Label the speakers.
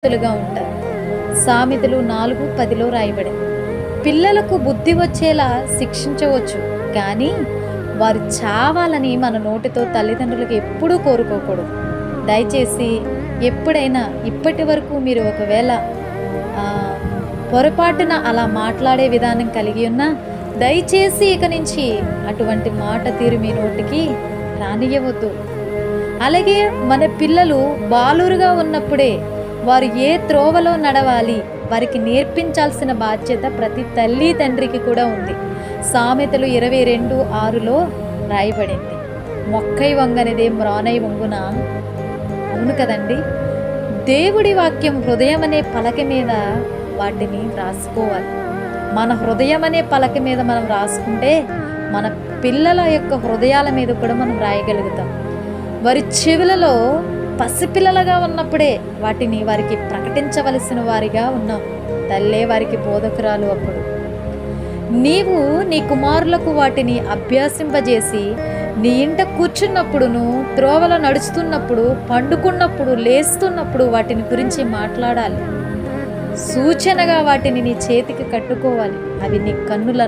Speaker 1: ఉంటారు. సామెతలు 4:10లో రాయబడింది. పిల్లలకు బుద్ధి వచ్చేలా శిక్షించవచ్చు, కానీ వారు చావాలని మన నోటితో తల్లిదండ్రులకు ఎప్పుడూ కోరుకోకూడదు. దయచేసి ఎప్పుడైనా ఇప్పటి వరకు మీరు ఒకవేళ పొరపాటున అలా మాట్లాడే విధానం కలిగి ఉన్నా, దయచేసి ఇక నుంచి అటువంటి మాట తీరు మీ నోటికి రానియవద్దు. అలాగే మన పిల్లలు బాలురుగా ఉన్నప్పుడే వారు ఏ త్రోవలో నడవాలి వారికి నేర్పించాల్సిన బాధ్యత ప్రతి తల్లి తండ్రికి కూడా ఉంది. సామెతలు 22:6లో రాయబడింది. మొక్కై వంగనిదే మ్రానై వంగున. అవును కదండి. దేవుడి వాక్యం హృదయం అనే పలక మీద వాటిని రాసుకోవాలి. మన హృదయం అనే పలక మీద మనం రాసుకుంటే మన పిల్లల యొక్క హృదయాల మీద కూడా మనం రాయగలుగుతాం. వారి చెవులలో పసిపిల్లలుగా ఉన్నప్పుడే వాటిని వారికి ప్రకటించవలసిన వారిగా ఉన్నాం. తల్లే వారికి బోధకురాలు. అప్పుడు నీవు నీ కుమారులకు వాటిని అభ్యాసింపజేసి నీ ఇంట కూర్చున్నప్పుడును, త్రోవలో నడుస్తున్నప్పుడు, పండుకున్నప్పుడు, లేస్తున్నప్పుడు వాటిని గురించి మాట్లాడాలి. సూచనగా వాటిని నీ చేతికి కట్టుకోవాలి. అవి నీ కన్నుల